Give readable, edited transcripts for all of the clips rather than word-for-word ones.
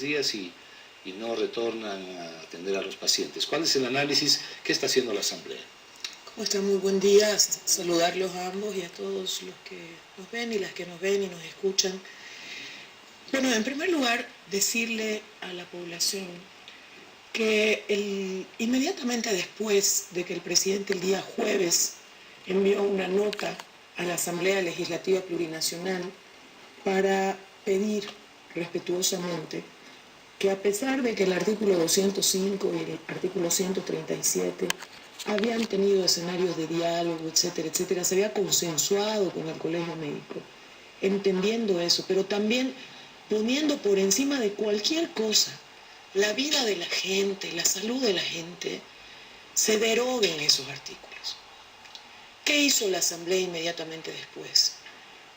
días y no retornan a atender a los pacientes. ¿Cuál es el análisis que está haciendo la Asamblea? ¿Cómo están? Muy buen día. Saludarlos a ambos y a todos los que nos ven y las que nos ven y nos escuchan. Bueno, en primer lugar, decirle a la población que inmediatamente después de que el presidente el día jueves envió una nota a la Asamblea Legislativa Plurinacional para pedir respetuosamente que, a pesar de que el artículo 205 y el artículo 137 habían tenido escenarios de diálogo, etcétera, etcétera, se había consensuado con el Colegio Médico, entendiendo eso, pero también poniendo por encima de cualquier cosa la vida de la gente, la salud de la gente, se deroguen esos artículos. ¿Qué hizo la Asamblea inmediatamente después?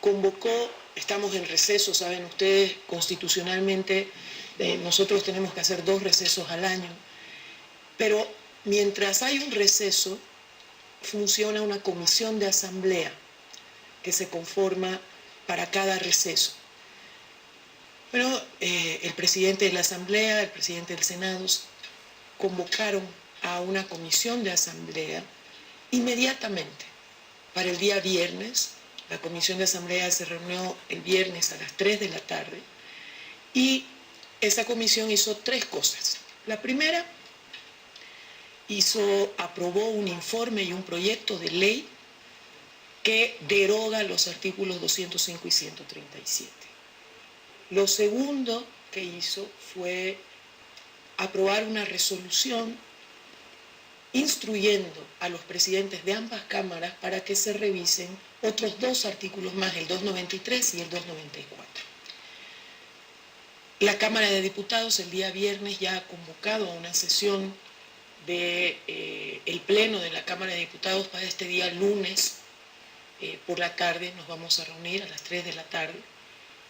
Convocó, estamos en receso, saben ustedes, constitucionalmente nosotros tenemos que hacer 2 recesos al año, pero mientras hay un receso, funciona una comisión de asamblea que se conforma para cada receso. Pero el presidente de la Asamblea, el presidente del Senado, convocaron a una comisión de asamblea inmediatamente para el día viernes. La comisión de asamblea se reunió el viernes a las 3 de la tarde y esa comisión hizo 3 cosas. La primera, aprobó un informe y un proyecto de ley que deroga los artículos 205 y 137. Lo segundo que hizo fue aprobar una resolución instruyendo a los presidentes de ambas cámaras para que se revisen otros 2 artículos más, el 293 y el 294. La Cámara de Diputados el día viernes ya ha convocado a una sesión del Pleno de la Cámara de Diputados para este día lunes por la tarde. Nos vamos a reunir a las 3 de la tarde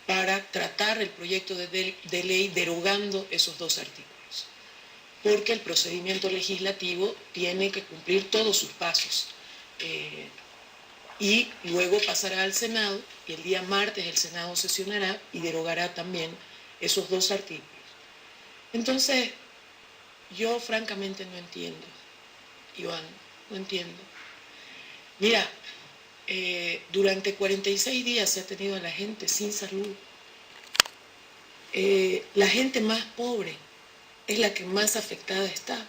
para tratar el proyecto de ley derogando esos 2 artículos, porque el procedimiento legislativo tiene que cumplir todos sus pasos y luego pasará al Senado y el día martes el Senado sesionará y derogará también esos 2 artículos. Entonces, yo francamente no entiendo, Iván, no entiendo. Mira, durante 46 días se ha tenido a la gente sin salud. La gente más pobre es la que más afectada está,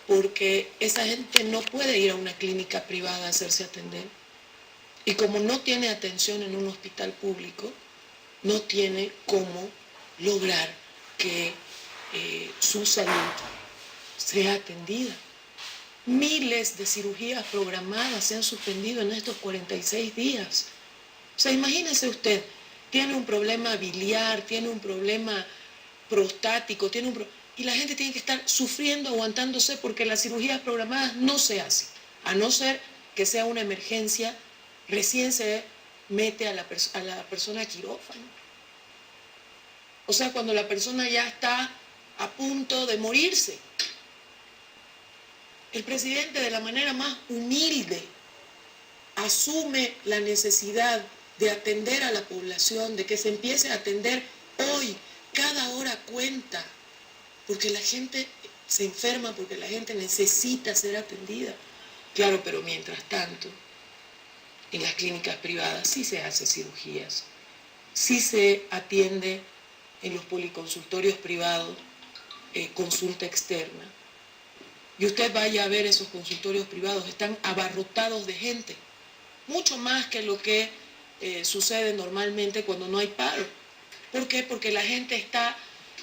porque esa gente no puede ir a una clínica privada a hacerse atender. Y como no tiene atención en un hospital público, no tiene cómo lograr que su salud sea atendida. Miles de cirugías programadas se han suspendido en estos 46 días. O sea, imagínese usted, tiene un problema biliar, tiene un problema prostático, y la gente tiene que estar sufriendo, aguantándose, porque las cirugías programadas no se hacen, a no ser que sea una emergencia, recién se mete a la persona a quirófano. O sea, cuando la persona ya está a punto de morirse. El presidente, de la manera más humilde, asume la necesidad de atender a la población, de que se empiece a atender hoy. Cada hora cuenta, porque la gente se enferma, porque la gente necesita ser atendida. Claro, pero mientras tanto, en las clínicas privadas sí se hace cirugías, sí se atiende en los policonsultorios privados, consulta externa. Y usted vaya a ver esos consultorios privados, están abarrotados de gente, mucho más que lo que sucede normalmente cuando no hay paro. ¿Por qué? Porque la gente está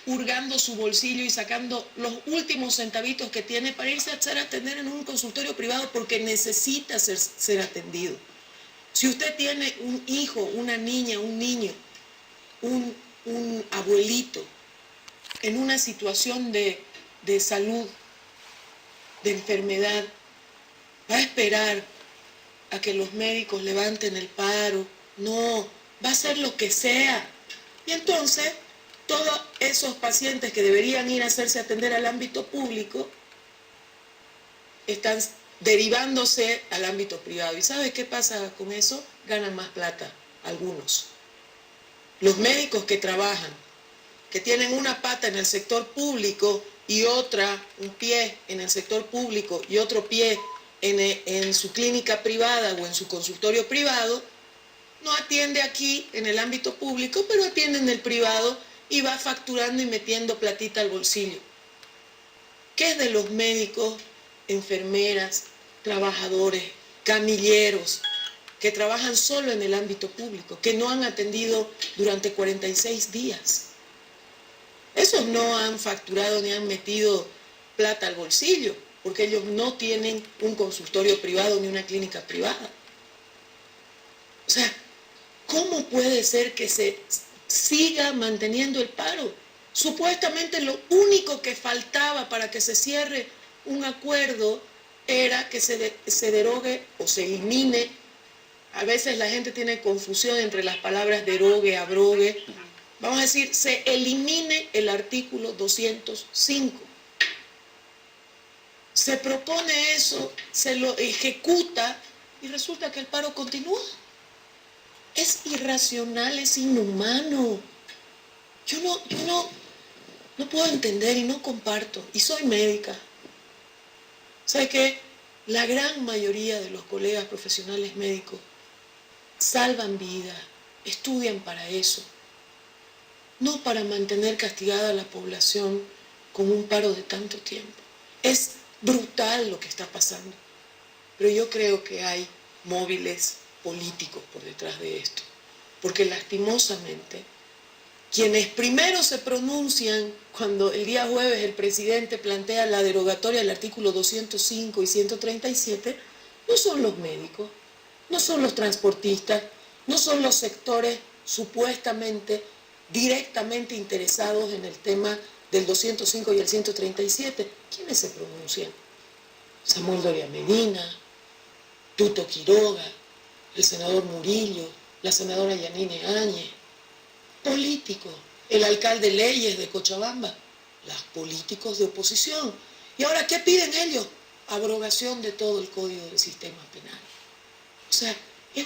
hurgando su bolsillo y sacando los últimos centavitos que tiene para irse a hacer atender en un consultorio privado porque necesita ser atendido. Si usted tiene un hijo, una niña, un niño, un abuelito en una situación de salud, de enfermedad, ¿va a esperar a que los médicos levanten el paro? No, va a hacer lo que sea. Y entonces, todos esos pacientes que deberían ir a hacerse atender al ámbito público están derivándose al ámbito privado. ¿Y sabe qué pasa con eso? Ganan más plata, algunos. Los médicos que trabajan que tienen una pata en el sector público y otra, un pie en el sector público y otro pie en su clínica privada o en su consultorio privado, no atiende aquí en el ámbito público, pero atiende en el privado y va facturando y metiendo platita al bolsillo. ¿Qué es de los médicos, enfermeras, trabajadores, camilleros, que trabajan solo en el ámbito público, que no han atendido durante 46 días? Esos no han facturado ni han metido plata al bolsillo, porque ellos no tienen un consultorio privado ni una clínica privada. O sea, ¿cómo puede ser que se siga manteniendo el paro? Supuestamente lo único que faltaba para que se cierre un acuerdo era que se derogue o se elimine. A veces la gente tiene confusión entre las palabras derogue, abrogue. Vamos a decir, se elimine el artículo 205. Se propone eso, se lo ejecuta y resulta que el paro continúa. Es irracional, es inhumano. Yo no puedo entender y no comparto. Y soy médica. ¿Sabe qué? La gran mayoría de los colegas profesionales médicos salvan vidas, estudian para eso. No para mantener castigada a la población con un paro de tanto tiempo. Es brutal lo que está pasando. Pero yo creo que hay móviles políticos por detrás de esto. Porque lastimosamente, quienes primero se pronuncian cuando el día jueves el presidente plantea la derogatoria del artículo 205 y 137, no son los médicos, no son los transportistas, no son los sectores supuestamente directamente interesados en el tema del 205 y el 137. ¿Quiénes se pronuncian? Samuel Doria Medina, Tuto Quiroga, el senador Murillo, la senadora Yanine Áñez, políticos, el alcalde Leyes de Cochabamba, los políticos de oposición. ¿Y ahora qué piden ellos? Abrogación de todo el Código del Sistema Penal. O sea, es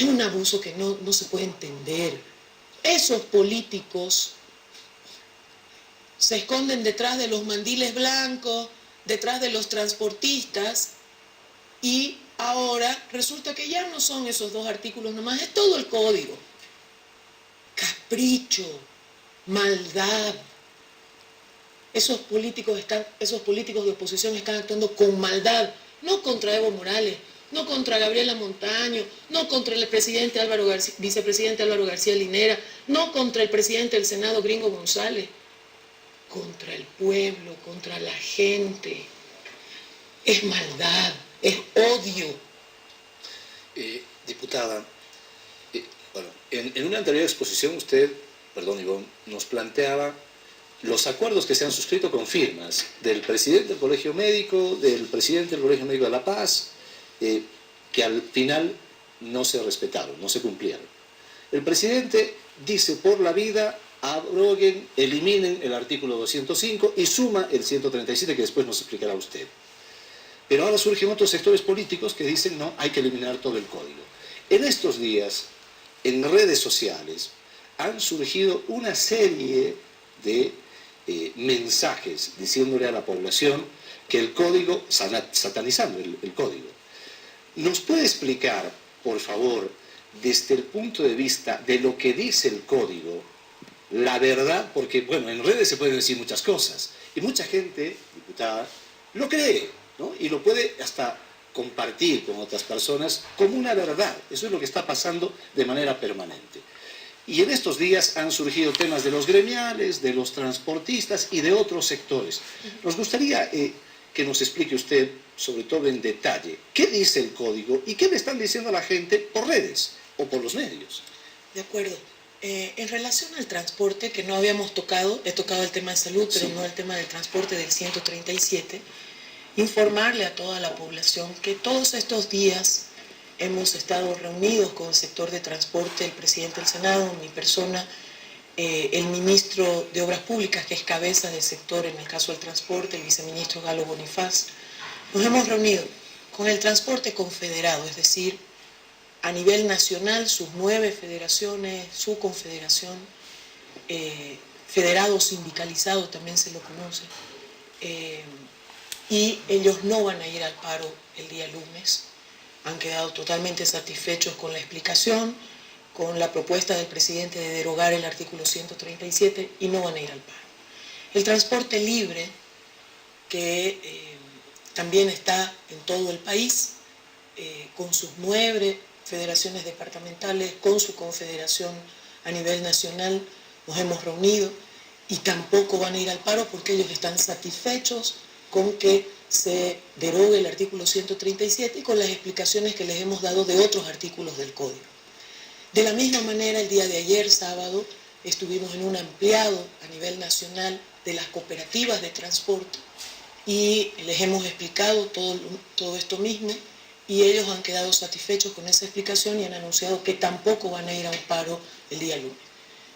un abuso que no se puede entender. Esos políticos se esconden detrás de los mandiles blancos, detrás de los transportistas, y ahora resulta que ya no son esos dos artículos nomás, es todo el código. Capricho, maldad. Esos políticos de oposición están actuando con maldad, no contra Evo Morales, no contra Gabriela Montaño, no contra el vicepresidente Álvaro García Linera, no contra el presidente del Senado Gringo González, contra el pueblo, contra la gente. Es maldad, es odio. Diputada, bueno, en una anterior exposición usted, perdón Ivonne, nos planteaba los acuerdos que se han suscrito con firmas del presidente del Colegio Médico, del presidente del Colegio Médico de La Paz, que al final no se respetaron, no se cumplieron. El presidente dice por la vida, abroguen, eliminen el artículo 205 y suma el 137 que después nos explicará usted. Pero ahora surgen otros sectores políticos que dicen no, hay que eliminar todo el código. En estos días, en redes sociales, han surgido una serie de mensajes diciéndole a la población que el código, satanizando el código. ¿Nos puede explicar, por favor, desde el punto de vista de lo que dice el código, la verdad? Porque, bueno, en redes se pueden decir muchas cosas y mucha gente, diputada, lo cree, ¿no? Y lo puede hasta compartir con otras personas como una verdad. Eso es lo que está pasando de manera permanente. Y en estos días han surgido temas de los gremiales, de los transportistas y de otros sectores. Nos gustaría que nos explique usted, sobre todo en detalle, qué dice el código y qué le están diciendo a la gente por redes o por los medios. De acuerdo. En relación al transporte, que no habíamos tocado, he tocado el tema de salud, pero no el tema del transporte del 137, informarle a toda la población que todos estos días hemos estado reunidos con el sector de transporte, el presidente del Senado, mi persona, el ministro de Obras Públicas, que es cabeza del sector en el caso del transporte, el viceministro Galo Bonifaz. Nos hemos reunido con el transporte confederado, es decir, a nivel nacional, sus 9 federaciones, su confederación, federado sindicalizado también se lo conoce, y ellos no van a ir al paro el día lunes. Han quedado totalmente satisfechos con la explicación, con la propuesta del presidente de derogar el artículo 137 y no van a ir al paro. El transporte libre, que también está en todo el país, con sus 9 federaciones departamentales, con su confederación a nivel nacional, nos hemos reunido y tampoco van a ir al paro porque ellos están satisfechos con que se derogue el artículo 137 y con las explicaciones que les hemos dado de otros artículos del Código. De la misma manera, el día de ayer, sábado, estuvimos en un ampliado a nivel nacional de las cooperativas de transporte y les hemos explicado todo esto mismo y ellos han quedado satisfechos con esa explicación y han anunciado que tampoco van a ir a un paro el día lunes.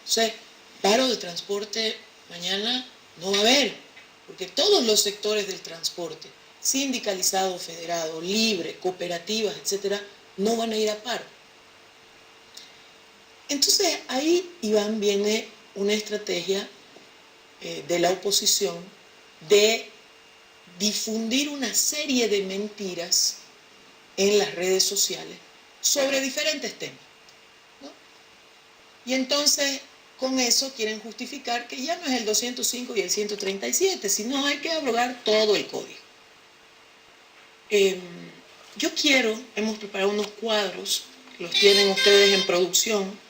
O sea, paro de transporte mañana no va a haber, porque todos los sectores del transporte, sindicalizado, federado, libre, cooperativas, etcétera, no van a ir a paro. Entonces ahí, Iván, viene una estrategia de la oposición de difundir una serie de mentiras en las redes sociales sobre diferentes temas, ¿no? Y entonces con eso quieren justificar que ya no es el 205 y el 137, sino hay que abrogar todo el código. Hemos preparado unos cuadros, los tienen ustedes en producción,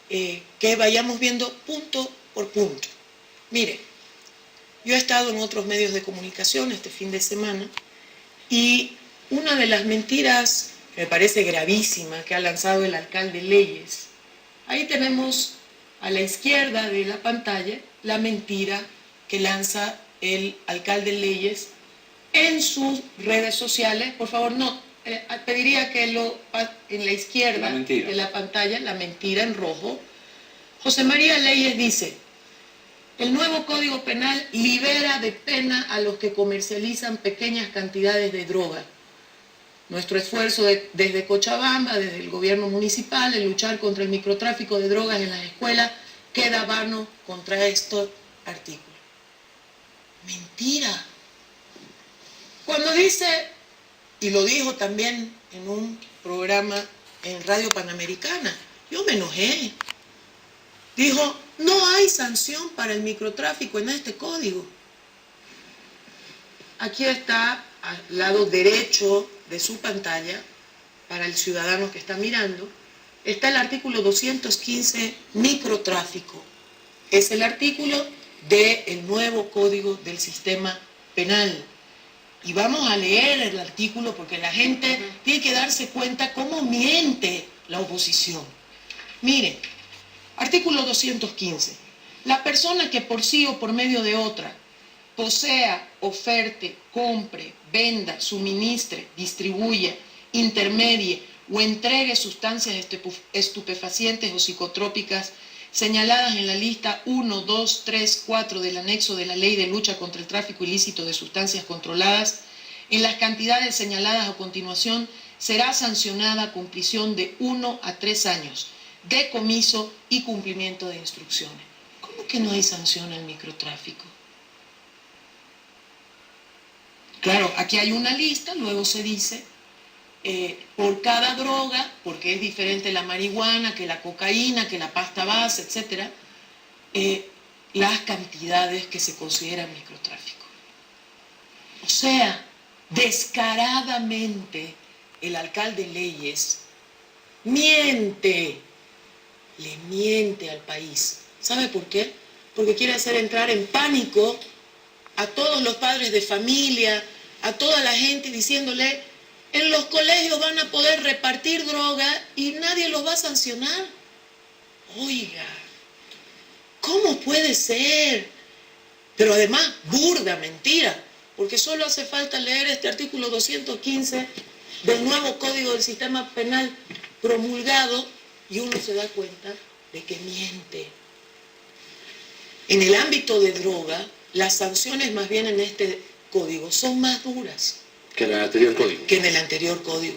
que vayamos viendo punto por punto. Mire, yo he estado en otros medios de comunicación este fin de semana y una de las mentiras que me parece gravísima que ha lanzado el alcalde Leyes, ahí tenemos a la izquierda de la pantalla la mentira que lanza el alcalde Leyes en sus redes sociales. Por favor, no, pediría que en la izquierda de la pantalla, la mentira en rojo. José María Leyes dice: el nuevo Código Penal libera de pena a los que comercializan pequeñas cantidades de droga. Nuestro esfuerzo desde Cochabamba, desde el gobierno municipal, en luchar contra el microtráfico de drogas en las escuelas, queda vano contra estos artículos. Mentira. Cuando dice, y lo dijo también en un programa en Radio Panamericana, yo me enojé. Dijo: no hay sanción para el microtráfico en este código. Aquí está, al lado derecho de su pantalla, para el ciudadano que está mirando, está el artículo 215, microtráfico. Es el artículo del nuevo Código del Sistema Penal. Y vamos a leer el artículo porque la gente tiene que darse cuenta cómo miente la oposición. Miren, artículo 215. La persona que por sí o por medio de otra posea, oferte, compre, venda, suministre, distribuya, intermedie o entregue sustancias estupefacientes o psicotrópicas señaladas en la lista 1, 2, 3, 4 del anexo de la Ley de Lucha contra el Tráfico Ilícito de Sustancias Controladas, en las cantidades señaladas a continuación, será sancionada con prisión de 1 a 3 años, decomiso y cumplimiento de instrucciones. ¿Cómo que no hay sanción al microtráfico? Claro, aquí hay una lista, luego se dice, por cada droga, porque es diferente la marihuana que la cocaína, que la pasta base, etc., las cantidades que se consideran microtráfico. O sea, descaradamente el alcalde Leyes miente, le miente al país. ¿Sabe por qué? Porque quiere hacer entrar en pánico a todos los padres de familia, a toda la gente, diciéndole: en los colegios van a poder repartir droga y nadie los va a sancionar. Oiga, ¿cómo puede ser? Pero además, burda mentira, porque solo hace falta leer este artículo 215 del nuevo Código del Sistema Penal promulgado y uno se da cuenta de que miente. En el ámbito de droga, las sanciones más bien en este código son más duras. Que en el anterior código. Que en el anterior código,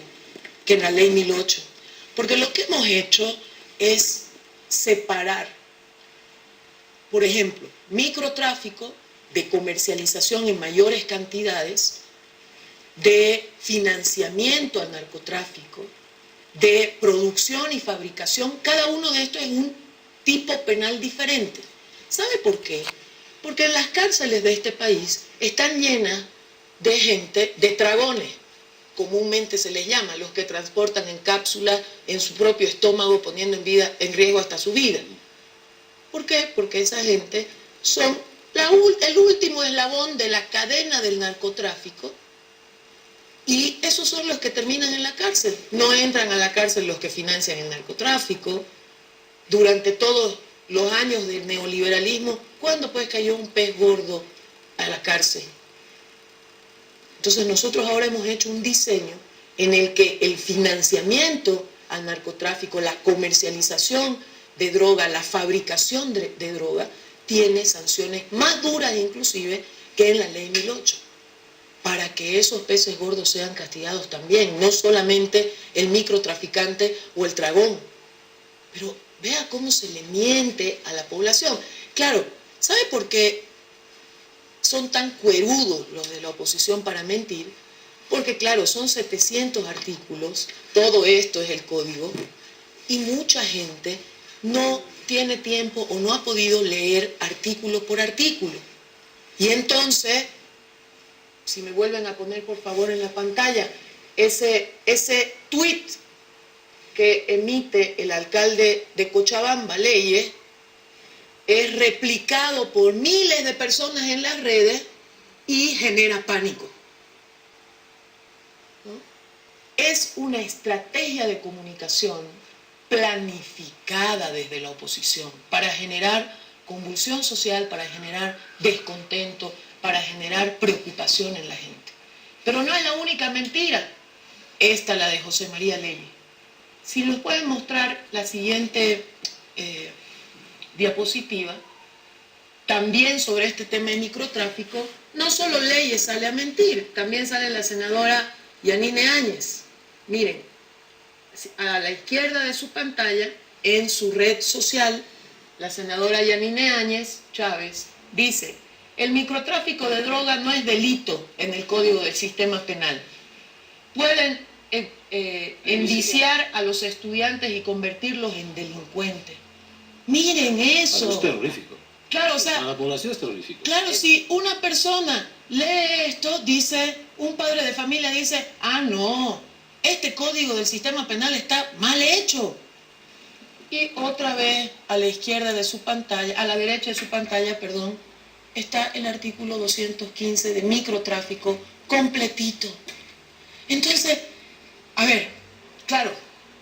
que en la ley 1008. Porque lo que hemos hecho es separar Por ejemplo, microtráfico de comercialización en mayores cantidades, de financiamiento al narcotráfico, de producción y fabricación. Cada uno de estos es un tipo penal diferente. ¿Sabe por qué? Porque en las cárceles de este país están llenas de gente, de dragones, comúnmente se les llama, los que transportan en cápsulas en su propio estómago, poniendo en riesgo hasta su vida. ¿Por qué? Porque esa gente son el último eslabón de la cadena del narcotráfico, y esos son los que terminan en la cárcel. No entran a la cárcel los que financian el narcotráfico. Durante todos los años del neoliberalismo, ¿cuándo pues cayó un pez gordo a la cárcel? Entonces nosotros ahora hemos hecho un diseño en el que el financiamiento al narcotráfico, la comercialización de droga, la fabricación de droga, tiene sanciones más duras inclusive que en la ley 1008, para que esos peces gordos sean castigados también, no solamente el microtraficante o el tragón. Pero vea cómo se le miente a la población. Claro, ¿sabe por qué son tan cuerudos los de la oposición para mentir? Porque claro, son 700 artículos, todo esto es el código, y mucha gente no tiene tiempo o no ha podido leer artículo por artículo. Y entonces, si me vuelven a poner por favor en la pantalla, ese tweet que emite el alcalde de Cochabamba, Leyes, es replicado por miles de personas en las redes y genera pánico, ¿no? Es una estrategia de comunicación planificada desde la oposición para generar convulsión social, para generar descontento, para generar preocupación en la gente. Pero no es la única mentira. Esta, la de José María Leyes. Si nos pueden mostrar la siguiente diapositiva, también sobre este tema de microtráfico, no solo Leyes sale a mentir, también sale la senadora Yanine Áñez. Miren, a la izquierda de su pantalla, en su red social, la senadora Yanine Áñez Chávez dice: el microtráfico de droga no es delito en el Código del Sistema Penal. Pueden endiciar a los estudiantes y convertirlos en delincuentes. Miren eso. Para es terrorífico. Claro, o sea, para la población es terrorífico. Claro, si una persona lee esto, dice, un padre de familia dice, ah, no, este Código del Sistema Penal está mal hecho. Y otra vez a la izquierda de su pantalla, a la derecha de su pantalla, perdón, está el artículo 215 de microtráfico completito. Entonces, a ver, claro,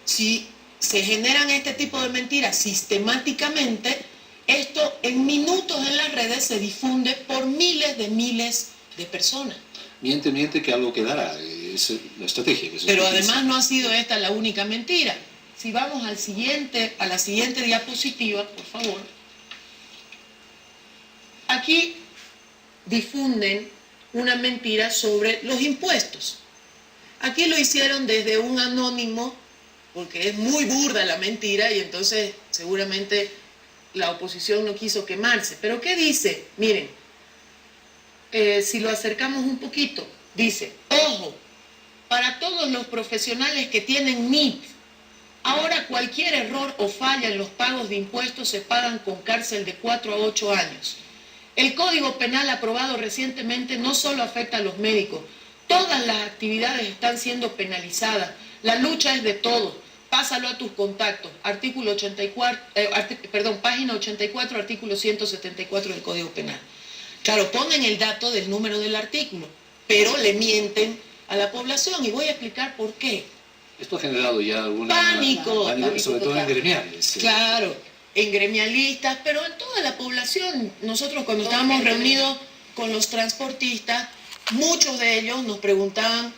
si se generan este tipo de mentiras sistemáticamente, esto en minutos en las redes se difunde por miles de personas. Miente que algo quedará, es la estrategia. Que se Pero utiliza. además no ha sido esta la única mentira. Si vamos a la siguiente diapositiva, por favor. Aquí difunden una mentira sobre los impuestos. Aquí lo hicieron desde un anónimo, porque es muy burda la mentira y entonces seguramente la oposición no quiso quemarse. ¿Pero qué dice? Miren, si lo acercamos un poquito, dice, ojo, para todos los profesionales que tienen NIT, ahora cualquier error o falla en los pagos de impuestos se pagan con cárcel de 4 a 8 años. El Código Penal aprobado recientemente no solo afecta a los médicos, todas las actividades están siendo penalizadas, la lucha es de todos. Pásalo a tus contactos. Artículo 84, página 84, artículo 174 del Código Penal. Claro, ponen el dato del número del artículo, pero le mienten a la población y voy a explicar por qué. Esto ha generado ya alguna... Pánico sobre todo en gremiales. Claro, en gremialistas, pero en toda la población. Nosotros cuando estábamos reunidos con los transportistas, muchos de ellos nos preguntaban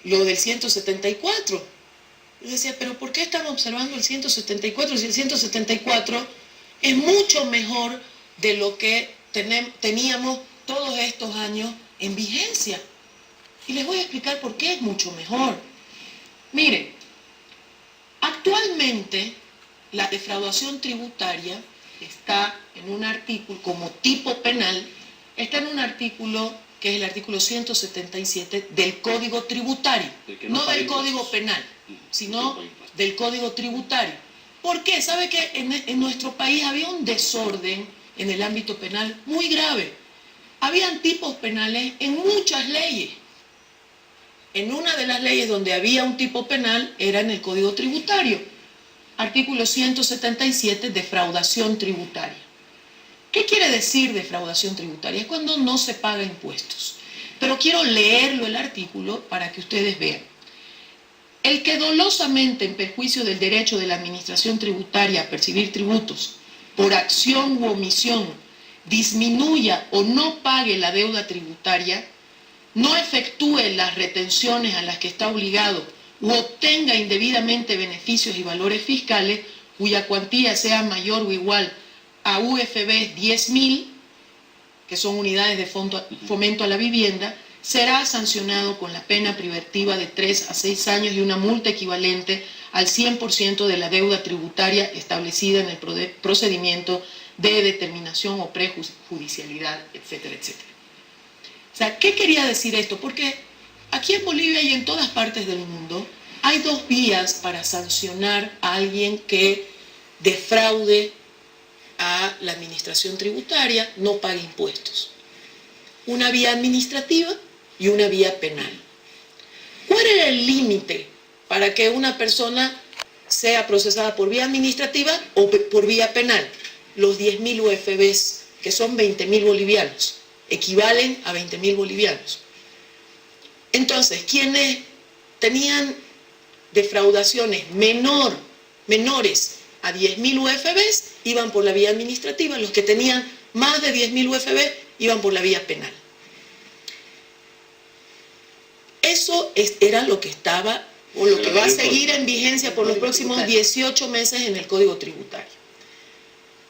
lo del 174. Yo decía, pero ¿por qué estamos observando el 174 si el 174 es mucho mejor de lo que teníamos todos estos años en vigencia? Y les voy a explicar por qué es mucho mejor. Miren, actualmente la defraudación tributaria está en un artículo, como tipo penal, está en un artículo que es el artículo 177 del Código Tributario, no del Código Penal, sino del Código Tributario. ¿Por qué? ¿Sabe que en nuestro país había un desorden en el ámbito penal muy grave? Habían tipos penales en muchas leyes. En una de las leyes donde había un tipo penal era en el Código Tributario. Artículo 177, defraudación tributaria. ¿Qué quiere decir defraudación tributaria? Es cuando no se paga impuestos. Pero quiero leerlo el artículo para que ustedes vean. El que dolosamente, en perjuicio del derecho de la administración tributaria a percibir tributos, por acción u omisión, disminuya o no pague la deuda tributaria, no efectúe las retenciones a las que está obligado u obtenga indebidamente beneficios y valores fiscales cuya cuantía sea mayor o igual a UFB 10.000, que son unidades de fomento a la vivienda, será sancionado con la pena privativa de 3 a 6 años y una multa equivalente al 100% de la deuda tributaria establecida en el procedimiento de determinación o prejudicialidad, etcétera, etcétera. O sea, ¿qué quería decir esto? Porque aquí en Bolivia y en todas partes del mundo hay dos vías para sancionar a alguien que defraude a la administración tributaria, no pague impuestos. Una vía administrativa y una vía penal. ¿Cuál era el límite para que una persona sea procesada por vía administrativa o por vía penal? Los 10.000 UFBs, que son 20.000 bolivianos, equivalen a 20.000 bolivianos. Entonces, quienes tenían defraudaciones menores a 10.000 UFBs iban por la vía administrativa, los que tenían más de 10.000 UFB iban por la vía penal. Eso era lo que estaba, o lo que va a seguir en vigencia por los próximos 18 meses en el Código Tributario.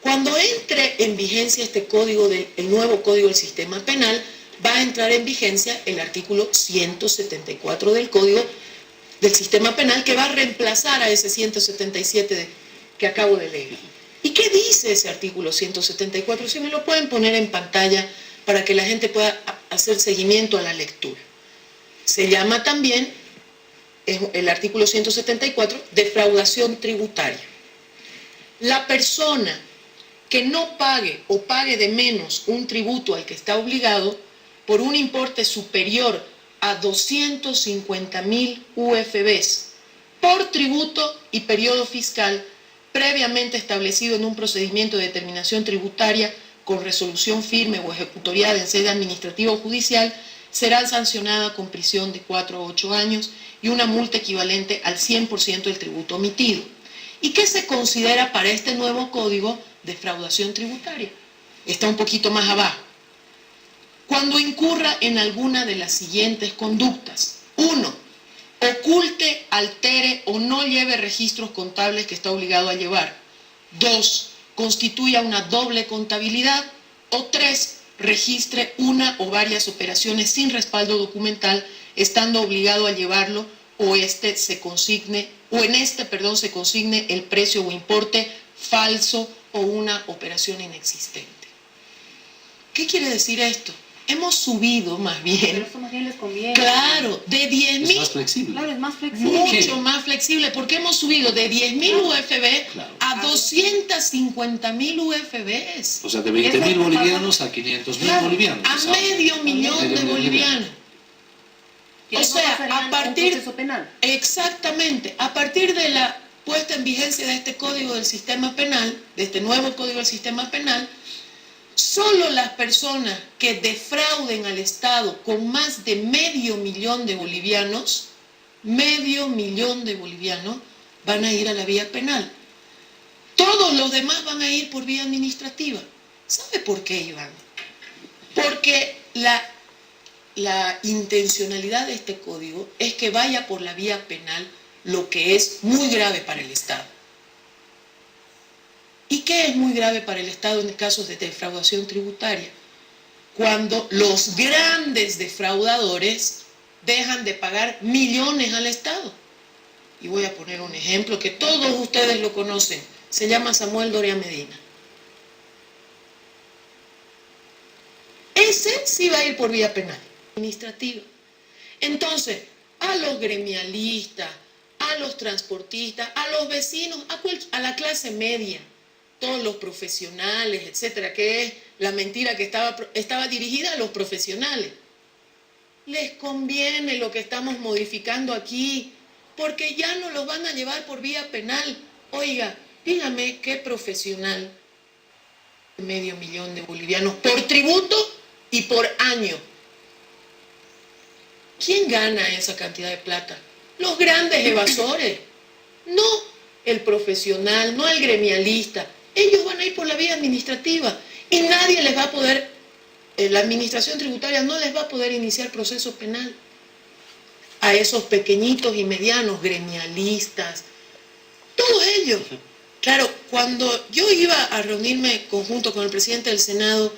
Cuando entre en vigencia este código, el nuevo Código del Sistema Penal, va a entrar en vigencia el artículo 174 del Código del Sistema Penal, que va a reemplazar a ese 177 que acabo de leer. ¿Y qué dice ese artículo 174? Si me lo pueden poner en pantalla para que la gente pueda hacer seguimiento a la lectura. Se llama también, el artículo 174, defraudación tributaria. La persona que no pague o pague de menos un tributo al que está obligado por un importe superior a 250.000 UFBs por tributo y periodo fiscal previamente establecido en un procedimiento de determinación tributaria con resolución firme o ejecutoriada en sede administrativa o judicial, será sancionada con prisión de 4 a 8 años y una multa equivalente al 100% del tributo omitido. ¿Y qué se considera para este nuevo código defraudación tributaria? Está un poquito más abajo. Cuando incurra en alguna de las siguientes conductas. 1. Oculte, altere o no lleve registros contables que está obligado a llevar. 2. Constituya una doble contabilidad. O 3. Registre una o varias operaciones sin respaldo documental, estando obligado a llevarlo o en este se consigne el precio o importe falso o una operación inexistente. ¿Qué quiere decir esto? Hemos subido más bien. Pero eso más bien les conviene. Claro, de 10.000. Es más flexible. Claro, es más flexible. Mucho más flexible, porque hemos subido de 10.000 UFB a 250.000 UFBs. O sea, de 20.000 bolivianos a 500.000 bolivianos. A medio millón de bolivianos. Que O no sea, pasarían a partir, un proceso penal. exactamente, a partir de la puesta en vigencia de este Código del Sistema Penal, de este nuevo Código del Sistema Penal, solo las personas que defrauden al Estado con más de medio millón de bolivianos, van a ir a la vía penal. Todos los demás van a ir por vía administrativa. ¿Sabe por qué, Iván? Porque la intencionalidad de este código es que vaya por la vía penal, lo que es muy grave para el Estado. ¿Y qué es muy grave para el Estado en casos de defraudación tributaria? Cuando los grandes defraudadores dejan de pagar millones al Estado. Y voy a poner un ejemplo que todos ustedes lo conocen. Se llama Samuel Doria Medina. ese sí va a ir por vía penal, administrativa. Entonces, a los gremialistas, a los transportistas, a los vecinos, a la clase media, todos los profesionales, etcétera, que es la mentira que estaba dirigida a los profesionales. Les conviene lo que estamos modificando aquí, porque ya no los van a llevar por vía penal. Oiga, dígame qué profesional, 500.000 de bolivianos por tributo y por año. ¿Quién gana esa cantidad de plata? Los grandes evasores, no el profesional, no el gremialista. Ellos van a ir por la vía administrativa y nadie les va a poder, la administración tributaria no les va a poder iniciar proceso penal. A esos pequeñitos y medianos, gremialistas, todos ellos. Claro, cuando yo iba a reunirme conjunto con el presidente del Senado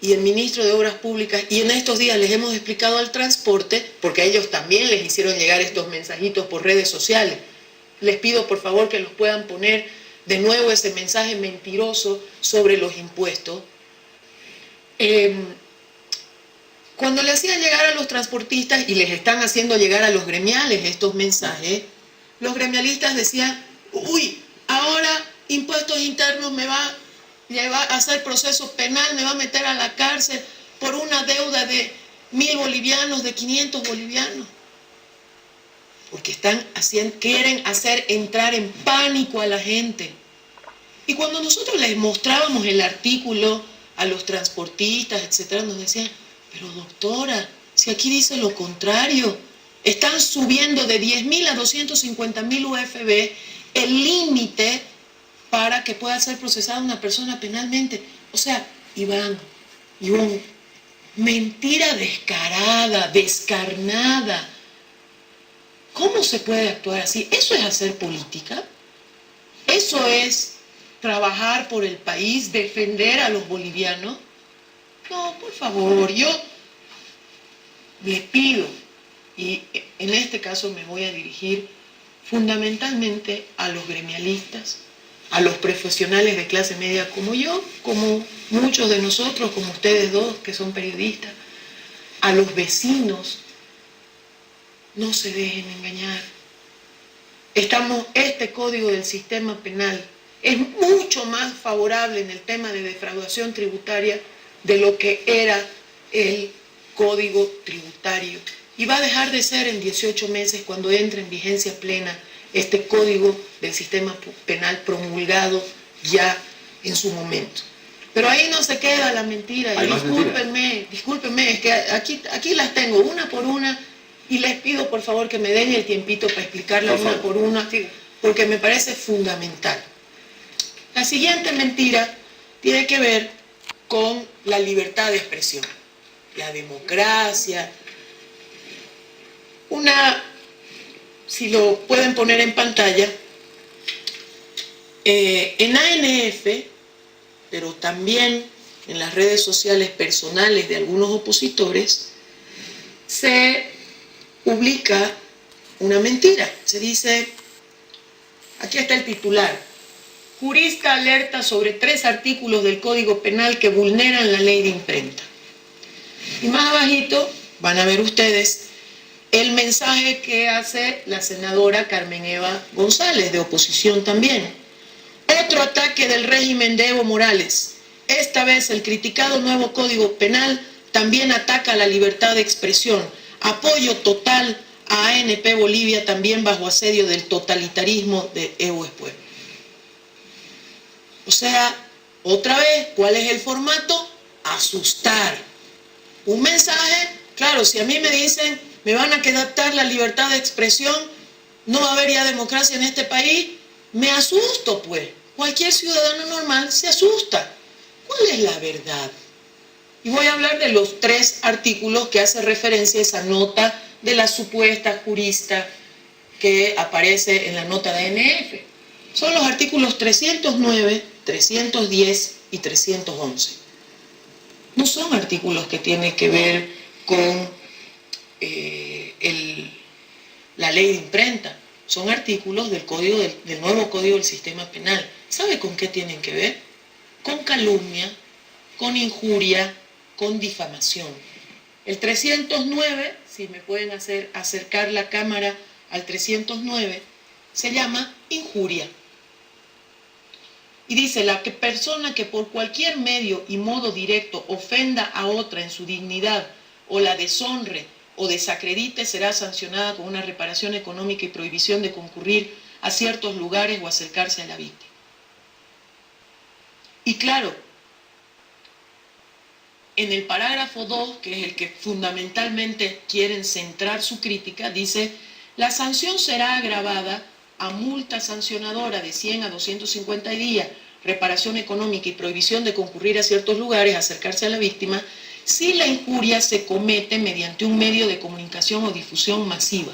y el ministro de Obras Públicas, y en estos días les hemos explicado al transporte, porque a ellos también les hicieron llegar estos mensajitos por redes sociales, les pido por favor que los puedan poner de nuevo ese mensaje mentiroso sobre los impuestos. Cuando le hacían llegar a los transportistas y les están haciendo llegar a los gremiales estos mensajes, los gremialistas decían, uy, ahora impuestos internos me va a hacer proceso penal, me va a meter a la cárcel por una deuda de 1.000 bolivianos, de 500 bolivianos. Porque quieren hacer entrar en pánico a la gente. Y cuando nosotros les mostrábamos el artículo a los transportistas, etcétera, nos decían, pero doctora, si aquí dice lo contrario, están subiendo de 10.000 a 250.000 UFB el límite para que pueda ser procesada una persona penalmente. O sea, Iván, mentira descarada, descarnada. ¿Cómo se puede actuar así? ¿Eso es hacer política? ¿Eso es trabajar por el país, defender a los bolivianos? No, por favor, yo les pido, y en este caso me voy a dirigir fundamentalmente a los gremialistas, a los profesionales de clase media como yo, como muchos de nosotros, como ustedes dos que son periodistas, a los vecinos. No se dejen engañar. Este código del sistema penal es mucho más favorable en el tema de defraudación tributaria de lo que era el código tributario. Y va a dejar de ser en 18 meses cuando entre en vigencia plena este código del sistema penal promulgado ya en su momento. Pero ahí no se queda la mentira. Y discúlpenme, es que aquí las tengo una por una. Y les pido por favor que me den el tiempito para explicarla una por una, porque me parece fundamental. La siguiente mentira tiene que ver con la libertad de expresión, la democracia. Si lo pueden poner en pantalla, en ANF, pero también en las redes sociales personales de algunos opositores, se publica una mentira. Se dice, aquí está el titular, jurista alerta sobre 3 artículos del Código Penal que vulneran la ley de imprenta. Y más abajito van a ver ustedes el mensaje que hace la senadora Carmen Eva González, de oposición también. Otro ataque del régimen de Evo Morales. Esta vez el criticado nuevo Código Penal también ataca la libertad de expresión. Apoyo total a ANP Bolivia, también bajo asedio del totalitarismo de Evo Pueblo. O sea, otra vez, ¿cuál es el formato? Asustar. Un mensaje, claro, si a mí me dicen, me van a quitar la libertad de expresión, no va a haber ya democracia en este país, me asusto pues. Cualquier ciudadano normal se asusta. ¿Cuál es la verdad? Y voy a hablar de los 3 artículos que hace referencia a esa nota de la supuesta jurista que aparece en la nota de ANF. Son los artículos 309, 310 y 311. No son artículos que tienen que ver con la ley de imprenta. Son artículos del nuevo Código del Sistema Penal. ¿Sabe con qué tienen que ver? Con calumnia, con injuria, con difamación. El 309, si me pueden acercar la cámara al 309, se llama injuria. Y dice, la persona que por cualquier medio y modo directo ofenda a otra en su dignidad o la deshonre o desacredite será sancionada con una reparación económica y prohibición de concurrir a ciertos lugares o acercarse a la víctima. Y claro, en el parágrafo 2, que es el que fundamentalmente quieren centrar su crítica, dice, la sanción será agravada a multa sancionadora de 100 a 250 días, reparación económica y prohibición de concurrir a ciertos lugares, acercarse a la víctima, si la injuria se comete mediante un medio de comunicación o difusión masiva.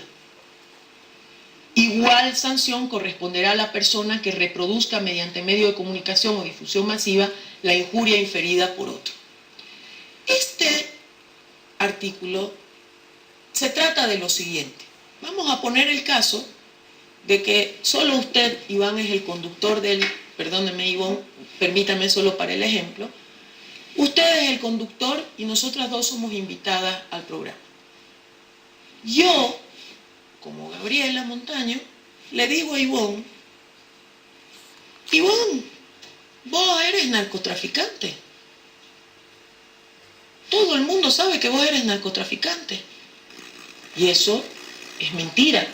Igual sanción corresponderá a la persona que reproduzca mediante medio de comunicación o difusión masiva la injuria inferida por otro. Este artículo se trata de lo siguiente. Vamos a poner el caso de que solo usted, Iván, es el conductor del... Perdóneme, Iván, permítame solo para el ejemplo. Usted es el conductor y nosotras dos somos invitadas al programa. Yo, como Gabriela Montaño, le digo a Iván, Iván, vos eres narcotraficante. Todo el mundo sabe que vos eres narcotraficante. Y eso es mentira.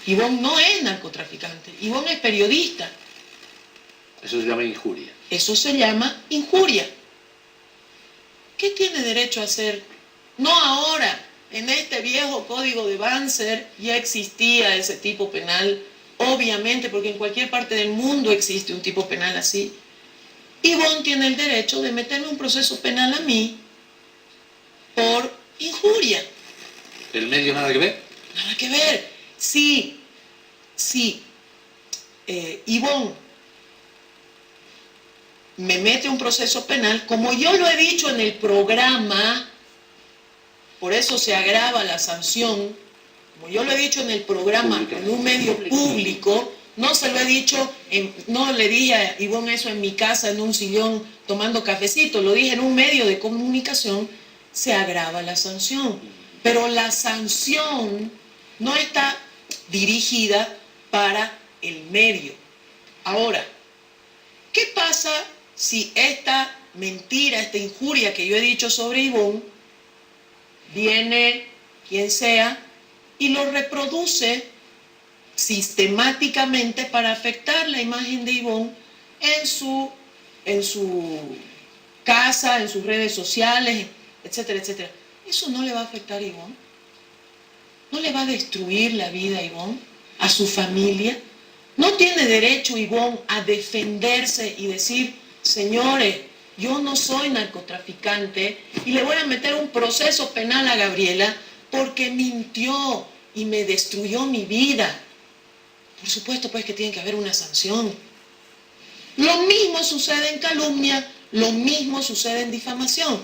Iván no es narcotraficante. Iván es periodista. Eso se llama injuria. Eso se llama injuria. ¿Qué tiene derecho a hacer? No ahora. En este viejo código de Banzer ya existía ese tipo penal. Obviamente, porque en cualquier parte del mundo existe un tipo penal así. Iván tiene el derecho de meterme un proceso penal a mí por injuria. ¿El medio nada que ver? Nada que ver. Sí. Iván me mete un proceso penal, como yo lo he dicho en el programa, por eso se agrava la sanción, como yo lo he dicho en el programa, en un medio público, no se lo he dicho, no le dije a Iván eso en mi casa, en un sillón, tomando cafecito, lo dije en un medio de comunicación, se agrava la sanción. Pero la sanción no está dirigida para el medio. Ahora, ¿qué pasa si esta mentira, esta injuria que yo he dicho sobre Iván, viene quien sea y lo reproduce sistemáticamente para afectar la imagen de Iván en su casa, en sus redes sociales, etcétera, etcétera? Eso no le va a afectar a Iván. No le va a destruir la vida a Iván, a su familia. No tiene derecho Iván a defenderse y decir, señores, yo no soy narcotraficante y le voy a meter un proceso penal a Gabriela porque mintió y me destruyó mi vida. Por supuesto, pues, que tiene que haber una sanción. Lo mismo sucede en calumnia, lo mismo sucede en difamación.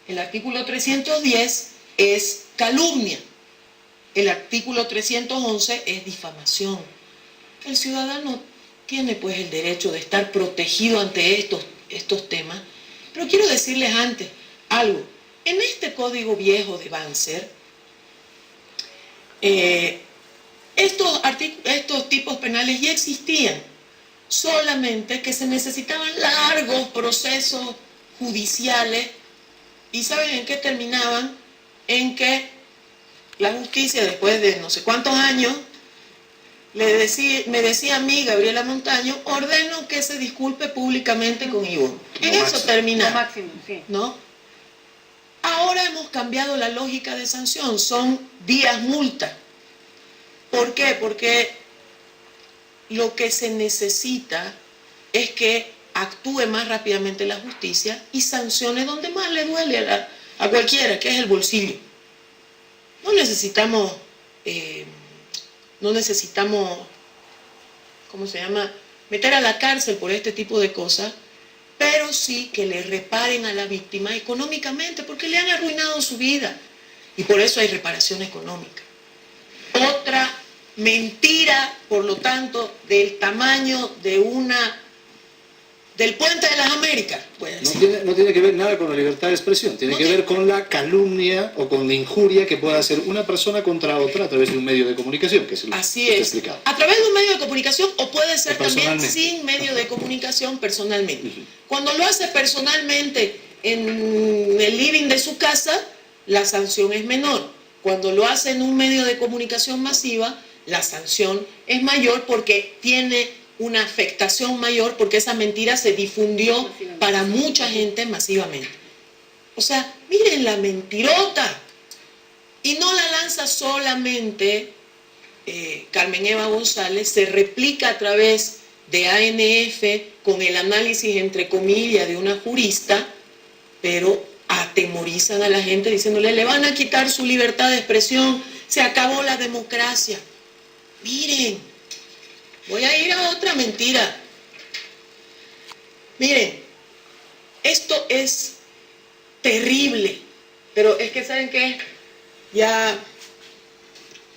El artículo 310 es calumnia. El artículo 311 es difamación. El ciudadano tiene pues el derecho de estar protegido ante estos temas. Pero quiero decirles antes algo. En este código viejo de Banzer, estos tipos penales ya existían, solamente que se necesitaban largos procesos judiciales. ¿Y saben en qué terminaban? En que la justicia, después de no sé cuántos años, me decía a mí, Gabriela Montaño, ordeno que se disculpe públicamente con Iván. En eso termina. Máximo, sí. ¿No? Ahora hemos cambiado la lógica de sanción, son días multa. ¿Por qué? Porque lo que se necesita es que actúe más rápidamente la justicia y sancione donde más le duele a cualquiera, que es el bolsillo. No necesitamos, ¿cómo se llama?, meter a la cárcel por este tipo de cosas, pero sí que le reparen a la víctima económicamente, porque le han arruinado su vida. Y por eso hay reparación económica. Otra mentira, por lo tanto, del tamaño de del Puente de las Américas, puede No decir. no tiene que ver nada con la libertad de expresión, tiene que ver con la calumnia o con la injuria que pueda hacer una persona contra otra a través de un medio de comunicación, que es lo Así que te he es. explicado. A través de un medio de comunicación o puede ser O también personalmente. sin medio de comunicación personalmente. Cuando lo hace personalmente en el living de su casa, la sanción es menor. Cuando lo hace en un medio de comunicación masiva, la sanción es mayor porque tiene una afectación mayor, porque esa mentira se difundió para mucha gente masivamente. O sea, miren la mentirota. Y no la lanza solamente Carmen Eva González, se replica a través de ANF con el análisis entre comillas de una jurista, pero atemorizan a la gente diciéndole, le van a quitar su libertad de expresión, se acabó la democracia. Miren, voy a ir a otra mentira. Miren, esto es terrible, pero es que ¿saben qué? Ya,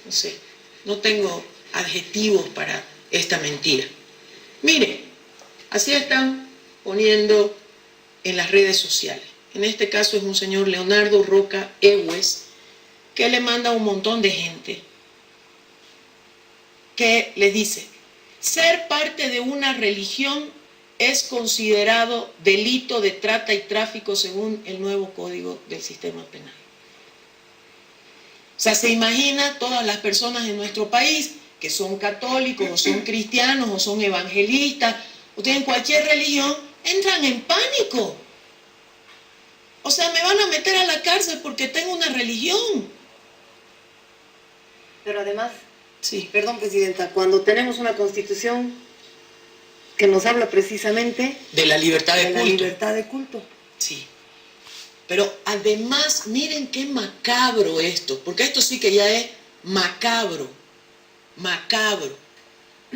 no sé, no tengo adjetivos para esta mentira. Miren, así están poniendo en las redes sociales. En este caso es un señor Leonardo Roca Egues, que le manda a un montón de gente que le dice, ser parte de una religión es considerado delito de trata y tráfico según el nuevo Código del Sistema Penal. O sea, se imagina todas las personas en nuestro país que son católicos o son cristianos o son evangelistas o tienen cualquier religión, entran en pánico. O sea, me van a meter a la cárcel porque tengo una religión. Pero además, Sí. perdón, Presidenta, cuando tenemos una Constitución que nos habla precisamente De la libertad de de la culto. libertad de culto. Sí. Pero además, miren qué macabro esto, porque esto sí que ya es macabro, macabro.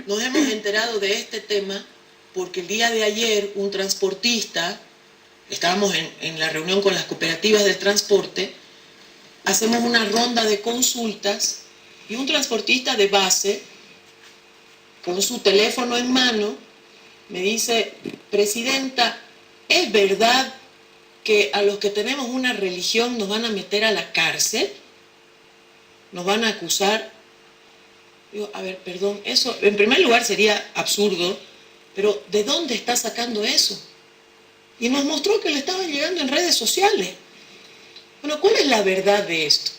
Nos hemos enterado de este tema porque el día de ayer un transportista, estábamos en la reunión con las cooperativas del transporte, hacemos una ronda de consultas y un transportista de base, con su teléfono en mano, me dice, Presidenta, ¿es verdad que a los que tenemos una religión nos van a meter a la cárcel? ¿Nos van a acusar? Digo, a ver, perdón, eso en primer lugar sería absurdo, pero ¿de dónde está sacando eso? Y nos mostró que le estaban llegando en redes sociales. Bueno, ¿cuál es la verdad de esto?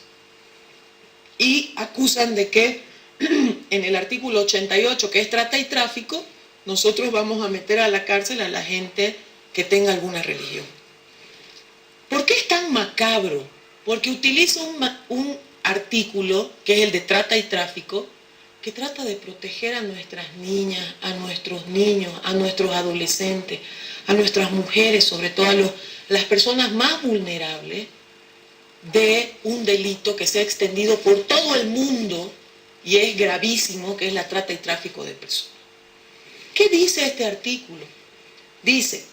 Y acusan de que en el artículo 88, que es trata y tráfico, nosotros vamos a meter a la cárcel a la gente que tenga alguna religión. ¿Por qué es tan macabro? Porque utiliza un artículo, que es el de trata y tráfico, que trata de proteger a nuestras niñas, a nuestros niños, a nuestros adolescentes, a nuestras mujeres, sobre todo a las personas más vulnerables, de un delito que se ha extendido por todo el mundo y es gravísimo, que es la trata y tráfico de personas. ¿Qué dice este artículo? Dice,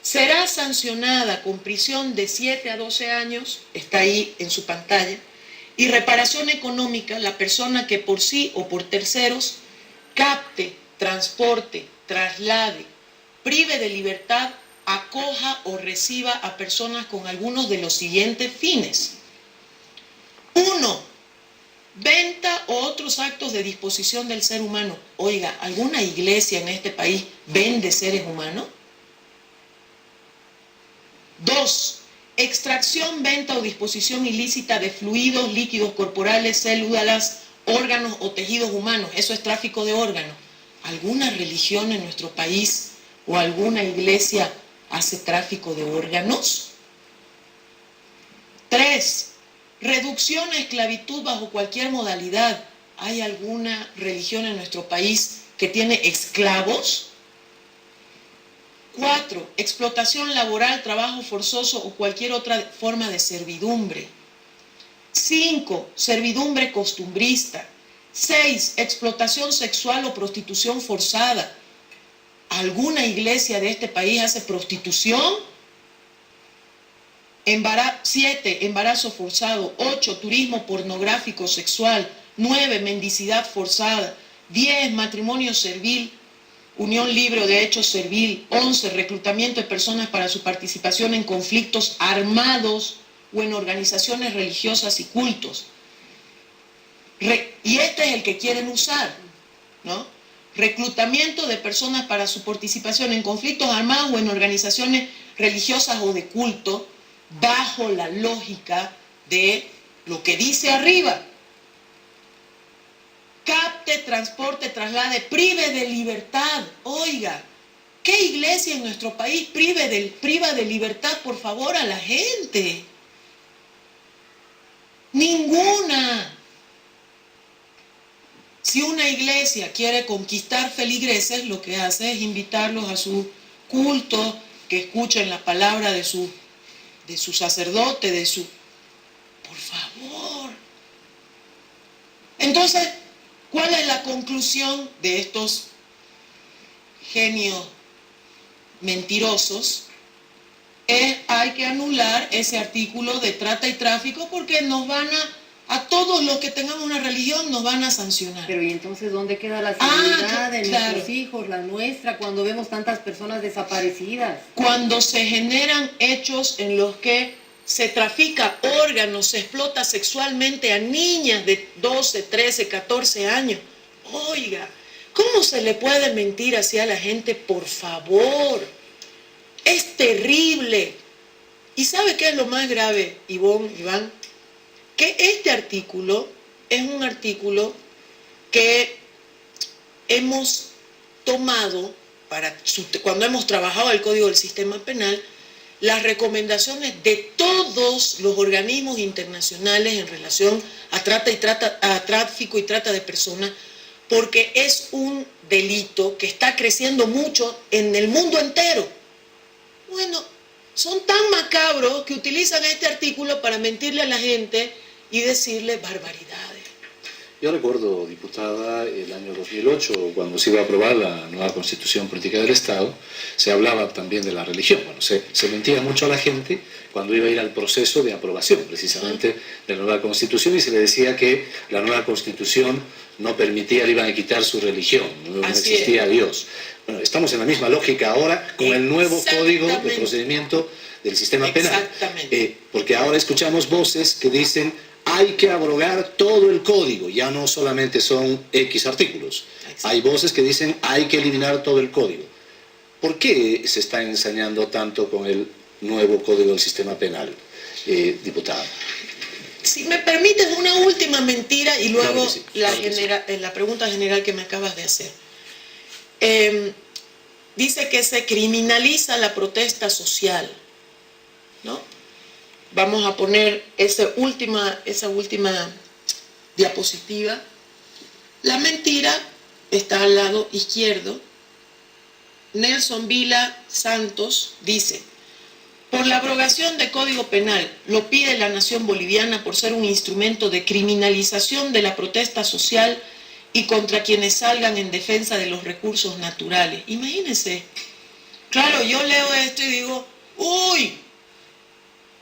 será sancionada con prisión de 7 a 12 años, está ahí en su pantalla, y reparación económica la persona que por sí o por terceros capte, transporte, traslade, prive de libertad, acoja o reciba a personas con algunos de los siguientes fines. 1. Venta o otros actos de disposición del ser humano. Oiga, ¿alguna iglesia en este país vende seres humanos? 2. Extracción, venta o disposición ilícita de fluidos, líquidos corporales, células, órganos o tejidos humanos. Eso es tráfico de órganos. ¿Alguna religión en nuestro país o alguna iglesia hace tráfico de órganos? 3. Reducción a esclavitud bajo cualquier modalidad. ¿Hay alguna religión en nuestro país que tiene esclavos? 4. Explotación laboral, trabajo forzoso o cualquier otra forma de servidumbre. 5. Servidumbre costumbrista. 6. Explotación sexual o prostitución forzada. ¿Alguna iglesia de este país hace prostitución? 7. Embarazo forzado. 8. Turismo pornográfico sexual. 9. Mendicidad forzada. 10. Matrimonio servil. Unión Libre de Hecho Servil. 11, reclutamiento de personas para su participación en conflictos armados o en organizaciones religiosas y cultos. Y este es el que quieren usar, ¿no? Reclutamiento de personas para su participación en conflictos armados o en organizaciones religiosas o de culto, bajo la lógica de lo que dice arriba. Capte, transporte, traslade, prive de libertad. Oiga, ¿qué iglesia en nuestro país priva de libertad, por favor, a la gente? Ninguna. Si una iglesia quiere conquistar feligreses, lo que hace es invitarlos a su culto, que escuchen la palabra de su sacerdote, Por favor. Entonces, ¿cuál es la conclusión de estos genios mentirosos? Hay que anular ese artículo de trata y tráfico porque a todos los que tengamos una religión nos van a sancionar. Pero ¿y entonces dónde queda la seguridad de claro. nuestros hijos, la nuestra, cuando vemos tantas personas desaparecidas? Cuando se generan hechos en los que se trafica órganos, se explota sexualmente a niñas de 12, 13, 14 años. Oiga, ¿cómo se le puede mentir así a la gente? Por favor, es terrible. ¿Y sabe qué es lo más grave, Iván? Que este artículo es un artículo que hemos tomado cuando hemos trabajado el Código del Sistema Penal, las recomendaciones de todos los organismos internacionales en relación a tráfico y trata de personas, porque es un delito que está creciendo mucho en el mundo entero. Bueno, son tan macabros que utilizan este artículo para mentirle a la gente y decirle barbaridades. Yo recuerdo, diputada, el año 2008, cuando se iba a aprobar la nueva Constitución Política del Estado, se hablaba también de la religión. Bueno, se mentía mucho a la gente cuando iba a ir al proceso de aprobación, precisamente, de la nueva Constitución, y se le decía que la nueva Constitución no permitía, le iban a quitar su religión, no existía Dios. Bueno, estamos en la misma lógica ahora con el nuevo Código de Procedimiento del Sistema Penal. Exactamente. Porque ahora escuchamos voces que dicen hay que abrogar todo el código, ya no solamente son X artículos. Exacto. Hay voces que dicen hay que eliminar todo el código. ¿Por qué se está ensañando tanto con el nuevo Código del Sistema Penal, diputada? Si me permites una última mentira y luego Claro que sí, la pregunta general que me acabas de hacer. Dice que se criminaliza la protesta social, ¿no? Vamos a poner esa última diapositiva. La mentira está al lado izquierdo. Nelson Vila Santos dice: por la abrogación del Código Penal, lo pide la nación boliviana por ser un instrumento de criminalización de la protesta social y contra quienes salgan en defensa de los recursos naturales. Imagínense. Claro, yo leo esto y digo, uy,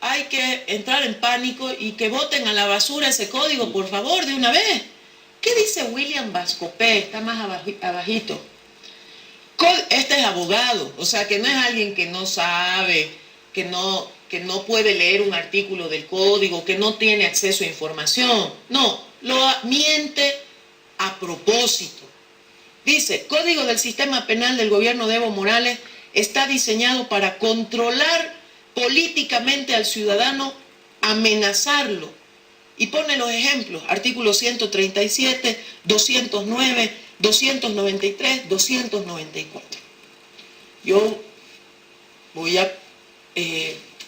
hay que entrar en pánico y que voten a la basura ese código, por favor, de una vez. ¿Qué dice William Vascopé? Está más abajito. Este es abogado, o sea que no es alguien que no sabe, que no puede leer un artículo del código, que no tiene acceso a información. No, miente a propósito. Dice, Código del Sistema Penal del gobierno de Evo Morales está diseñado para controlar políticamente al ciudadano, amenazarlo. Y pone los ejemplos, artículos 137, 209, 293, 294. Yo voy a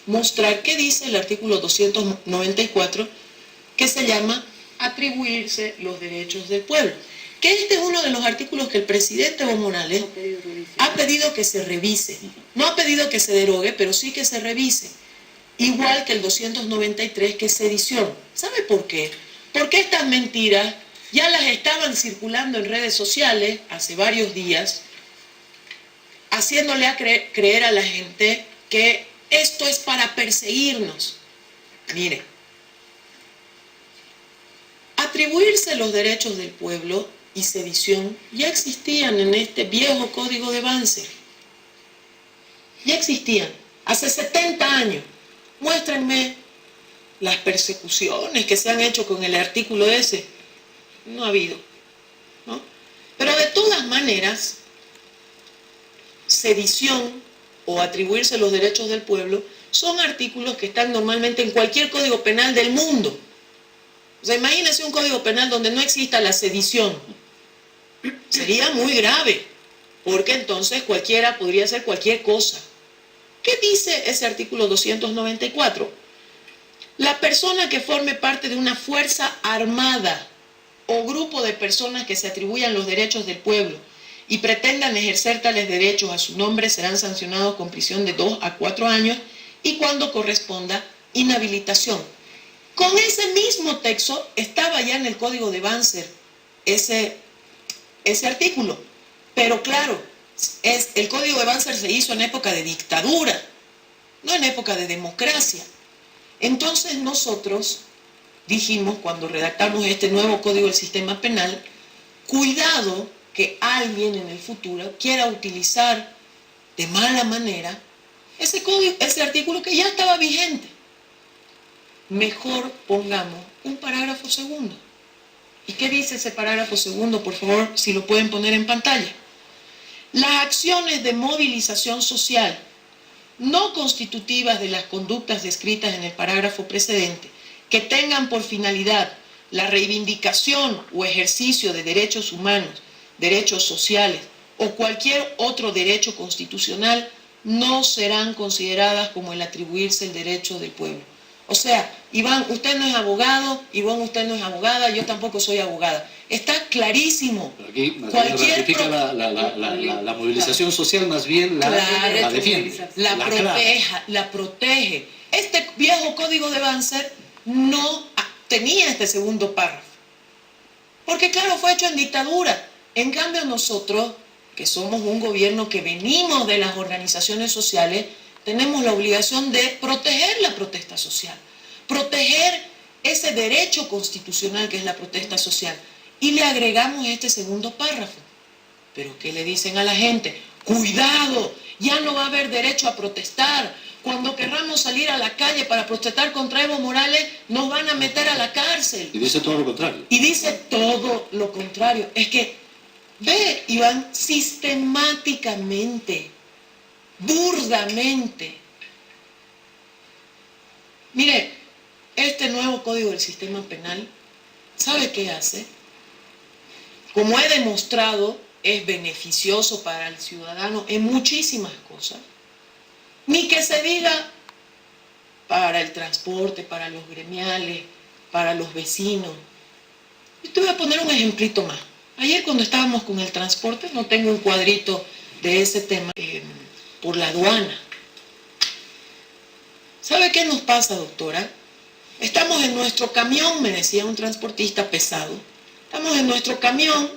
mostrar qué dice el artículo 294, que se llama atribuirse los derechos del pueblo. Que este es uno de los artículos que el presidente Evo Morales ha pedido que se revise. No ha pedido que se derogue, pero sí que se revise. Igual que el 293, que es sedición. ¿Sabe por qué? Porque estas mentiras ya las estaban circulando en redes sociales hace varios días, haciéndole creer a la gente que esto es para perseguirnos. Mire, atribuirse los derechos del pueblo y sedición ya existían en este viejo código de Banzer. Ya existían, hace 70 años. Muéstrenme las persecuciones que se han hecho con el artículo ese. No ha habido, ¿no? Pero de todas maneras, sedición o atribuirse los derechos del pueblo son artículos que están normalmente en cualquier código penal del mundo. O sea, imagínense un código penal donde no exista la sedición. Sería muy grave, porque entonces cualquiera podría hacer cualquier cosa. ¿Qué dice ese artículo 294? La persona que forme parte de una fuerza armada o grupo de personas que se atribuyan los derechos del pueblo y pretendan ejercer tales derechos a su nombre serán sancionados con prisión de 2 a 4 años y cuando corresponda, inhabilitación. Con ese mismo texto estaba ya en el Código de Banzer ese artículo. Pero claro, el Código de Banzer se hizo en época de dictadura, no en época de democracia. Entonces nosotros dijimos, cuando redactamos este nuevo Código del Sistema Penal, cuidado que alguien en el futuro quiera utilizar de mala manera ese artículo que ya estaba vigente. Mejor pongamos un parágrafo segundo. ¿Y qué dice ese parágrafo segundo? Por favor, si lo pueden poner en pantalla. Las acciones de movilización social no constitutivas de las conductas descritas en el parágrafo precedente, que tengan por finalidad la reivindicación o ejercicio de derechos humanos, derechos sociales o cualquier otro derecho constitucional, no serán consideradas como el atribuirse el derecho del pueblo. O sea, Iván, usted no es abogado, Iván, usted no es abogada, yo tampoco soy abogada. Está clarísimo. Pero aquí ratifica la movilización social, más bien la defiende. La protege. Este viejo código de Banzer no tenía este segundo párrafo. Porque claro, fue hecho en dictadura. En cambio nosotros, que somos un gobierno que venimos de las organizaciones sociales, tenemos la obligación de proteger la protesta social, proteger ese derecho constitucional que es la protesta social. Y le agregamos este segundo párrafo. ¿Pero qué le dicen a la gente? ¡Cuidado! Ya no va a haber derecho a protestar. Cuando querramos salir a la calle para protestar contra Evo Morales, nos van a meter a la cárcel. Y dice todo lo contrario. Y dice todo lo contrario. Es que, ve, Iván, sistemáticamente, burdamente. Mire, este nuevo Código del Sistema Penal, ¿sabe qué hace? Como he demostrado, es beneficioso para el ciudadano en muchísimas cosas. Ni que se diga para el transporte, para los gremiales, para los vecinos. Yo te voy a poner un ejemplito más. Ayer cuando estábamos con el transporte, no tengo un cuadrito de ese tema, por la aduana. ¿Sabe qué nos pasa, doctora? Estamos en nuestro camión, me decía un transportista pesado. Estamos en nuestro camión,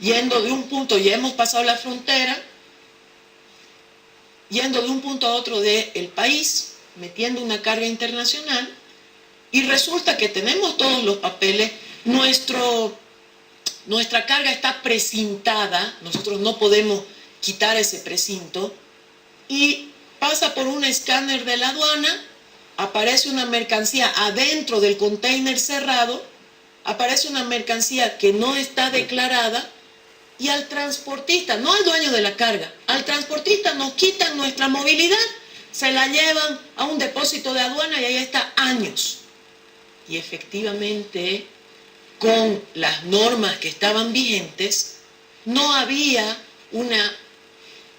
yendo de un punto, ya hemos pasado la frontera, yendo de un punto a otro del país, metiendo una carga internacional, y resulta que tenemos todos los papeles, nuestra carga está precintada, nosotros no podemos quitar ese precinto, y pasa por un escáner de la aduana, aparece una mercancía adentro del container cerrado, aparece una mercancía que no está declarada, y al transportista, no al dueño de la carga, al transportista nos quitan nuestra movilidad, se la llevan a un depósito de aduana y ahí está años. Y efectivamente, con las normas que estaban vigentes, no había una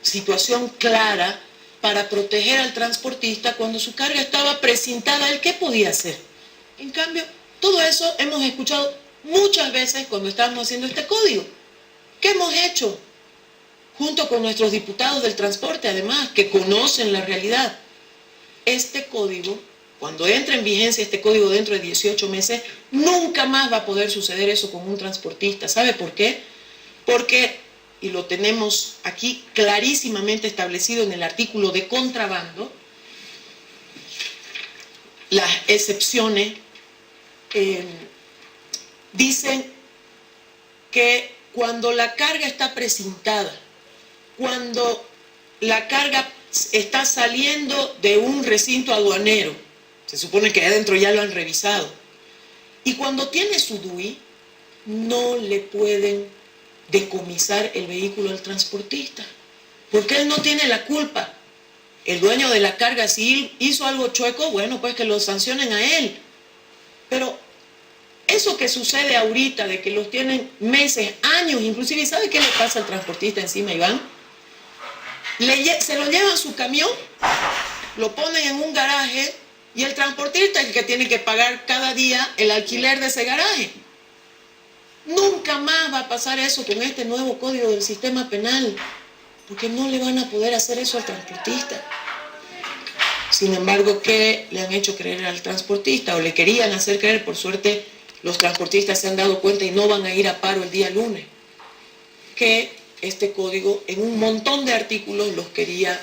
situación clara para proteger al transportista cuando su carga estaba precintada. ¿Él qué podía hacer? En cambio, todo eso hemos escuchado muchas veces cuando estábamos haciendo este código. ¿Qué hemos hecho? Junto con nuestros diputados del transporte, además, que conocen la realidad. Este código, cuando entre en vigencia este código dentro de 18 meses, nunca más va a poder suceder eso con un transportista. ¿Sabe por qué? Porque, y lo tenemos aquí clarísimamente establecido en el artículo de contrabando, las excepciones dicen que cuando la carga está precintada, cuando la carga está saliendo de un recinto aduanero, se supone que adentro ya lo han revisado, y cuando tiene su DUI, no le pueden decomisar el vehículo al transportista, porque él no tiene la culpa. El dueño de la carga, si hizo algo chueco, bueno, pues que lo sancionen a él. Pero eso que sucede ahorita, de que los tienen meses, años, inclusive, ¿sabe qué le pasa al transportista encima, Iván? Se lo llevan su camión, lo ponen en un garaje y el transportista es el que tiene que pagar cada día el alquiler de ese garaje. Nunca más va a pasar eso con este nuevo código del sistema penal, porque no le van a poder hacer eso al transportista. Sin embargo, ¿qué le han hecho creer al transportista? O le querían hacer creer, por suerte los transportistas se han dado cuenta y no van a ir a paro el día lunes, que este código en un montón de artículos los quería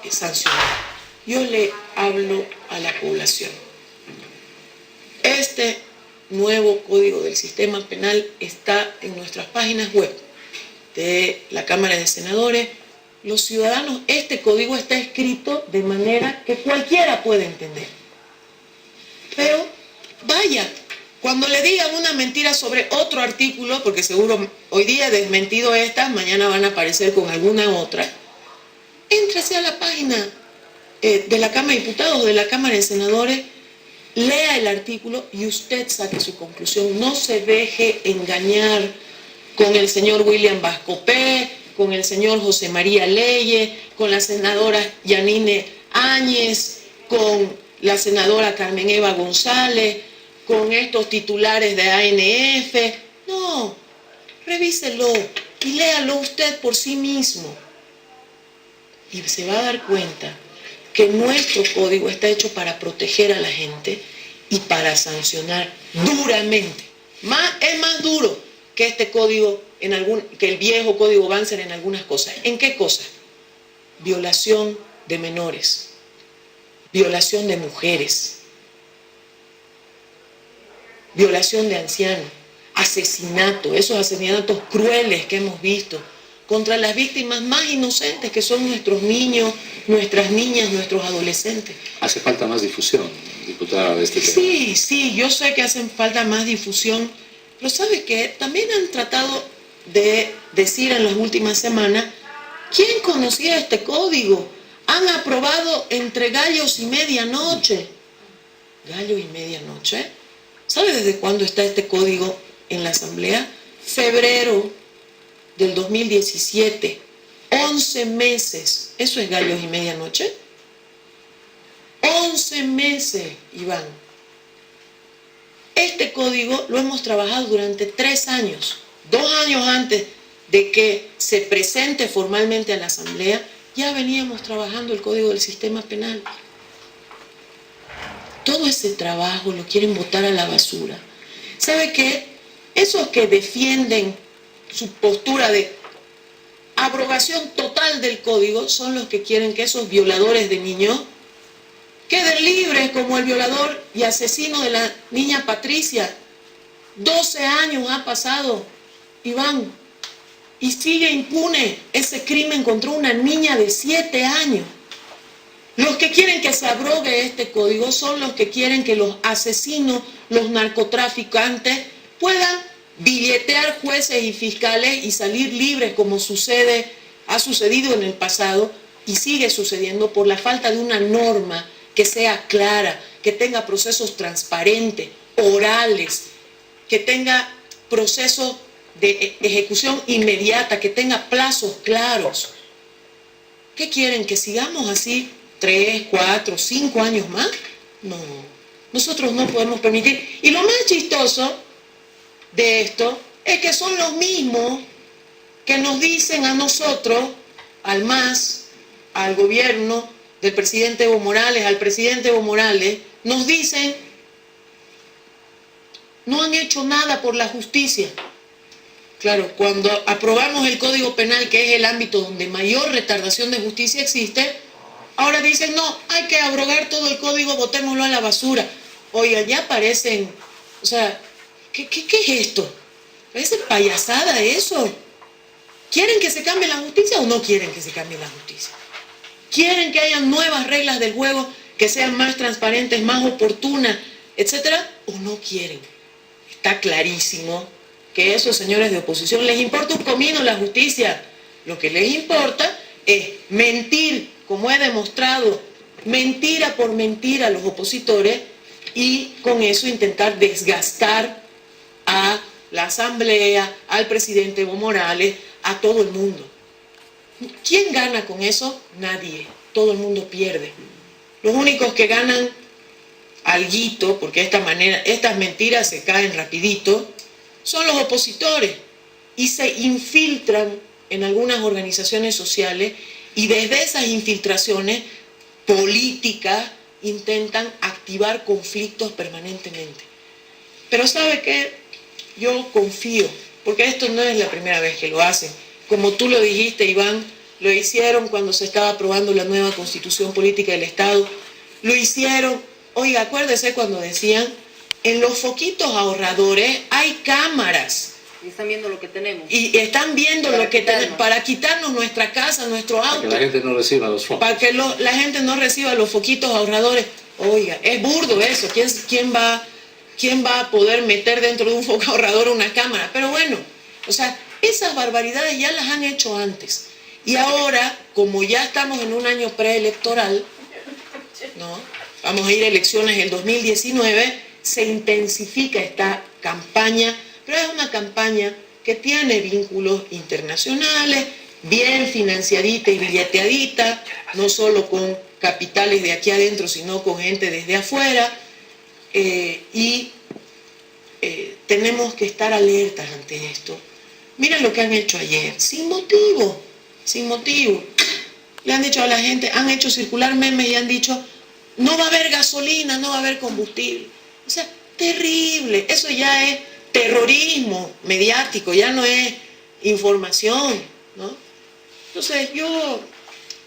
sancionar. Yo le hablo a la población. Este nuevo código del sistema penal está en nuestras páginas web de la Cámara de Senadores. Los ciudadanos, este código está escrito de manera que cualquiera puede entender. Pero vaya, cuando le digan una mentira sobre otro artículo, porque seguro hoy día he desmentido estas, mañana van a aparecer con alguna otra, éntrese a la página de la Cámara de Diputados, de la Cámara de Senadores, lea el artículo y usted saque su conclusión. No se deje engañar con el señor William Bascopé, con el señor José María Leye, con la senadora Yanine Áñez, con la senadora Carmen Eva González, con estos titulares de ANF. No, revíselo y léalo usted por sí mismo. Y se va a dar cuenta que nuestro código está hecho para proteger a la gente y para sancionar duramente. Es más duro que este código, que el viejo código Banzer en algunas cosas. ¿En qué cosas? Violación de menores, violación de mujeres, violación de ancianos, asesinato, esos asesinatos crueles que hemos visto contra las víctimas más inocentes, que son nuestros niños, nuestras niñas, nuestros adolescentes. Hace falta más difusión, diputada, de este tema. Sí, yo sé que hace falta más difusión, pero ¿sabe qué? También han tratado de decir en las últimas semanas, ¿quién conocía este código? Han aprobado entre gallos y medianoche. ¿Gallo y medianoche? ¿Sabe desde cuándo está este código en la Asamblea? Febrero del 2017. 11 meses. ¿Eso es gallos y medianoche? 11 meses, Iván. Este código lo hemos trabajado durante 3 años. 2 años antes de que se presente formalmente a la Asamblea, ya veníamos trabajando el Código del Sistema Penal. Todo ese trabajo lo quieren botar a la basura. ¿Sabe qué? Esos que defienden su postura de abrogación total del código son los que quieren que esos violadores de niños queden libres, como el violador y asesino de la niña Patricia. 12 años ha pasado, Iván, y sigue impune ese crimen contra una niña de 7 años. Los que quieren que se abrogue este código son los que quieren que los asesinos, los narcotraficantes, puedan billetear jueces y fiscales y salir libres, como ha sucedido en el pasado y sigue sucediendo por la falta de una norma que sea clara, que tenga procesos transparentes, orales, que tenga procesos de ejecución inmediata, que tenga plazos claros. ¿Qué quieren? ¿Que sigamos así 3, 4, 5 años más? No, nosotros no podemos permitir. Y lo más chistoso de esto es que son los mismos que nos dicen a nosotros, al MAS, al gobierno del presidente Evo Morales, al presidente Evo Morales, nos dicen, no han hecho nada por la justicia. Claro, cuando aprobamos el Código Penal, que es el ámbito donde mayor retardación de justicia existe, ahora dicen, no, hay que abrogar todo el código, botémoslo a la basura. Oiga, ya parecen, o sea, ¿qué es esto? ¿Parece payasada eso? ¿Quieren que se cambie la justicia o no quieren que se cambie la justicia? ¿Quieren que haya nuevas reglas del juego que sean más transparentes, más oportunas, etcétera? ¿O no quieren? Está clarísimo que a esos señores de oposición les importa un comino la justicia. Lo que les importa es mentir, como he demostrado, mentira por mentira a los opositores y con eso intentar desgastar a la Asamblea, al presidente Evo Morales, a todo el mundo. ¿Quién gana con eso? Nadie. Todo el mundo pierde. Los únicos que ganan alguito, porque de esta manera estas mentiras se caen rapidito, son los opositores y se infiltran en algunas organizaciones sociales y desde esas infiltraciones políticas intentan activar conflictos permanentemente. Pero ¿sabe qué? Yo confío, porque esto no es la primera vez que lo hacen. Como tú lo dijiste, Iván, lo hicieron cuando se estaba aprobando la nueva Constitución Política del Estado. Lo hicieron, oiga, acuérdese cuando decían, en los foquitos ahorradores hay cámaras. Y están viendo lo que tenemos. Y están viendo lo que tenemos para quitarnos nuestra casa, nuestro auto. Para que la gente no reciba los focos. Para que la gente no reciba los foquitos ahorradores. Oiga, es burdo eso. ¿Quién va a poder meter dentro de un foco ahorrador una cámara? Pero bueno, o sea, esas barbaridades ya las han hecho antes. Y ahora, como ya estamos en un año preelectoral, ¿no? Vamos a ir a elecciones el 2019, se intensifica esta campaña, pero es una campaña que tiene vínculos internacionales, bien financiadita y billeteadita, no solo con capitales de aquí adentro, sino con gente desde afuera, tenemos que estar alertas ante esto. Miren lo que han hecho ayer, sin motivo. Le han dicho a la gente, han hecho circular memes y han dicho, no va a haber gasolina, no va a haber combustible. O sea, terrible. Eso ya es terrorismo mediático, ya no es información, ¿no? Entonces yo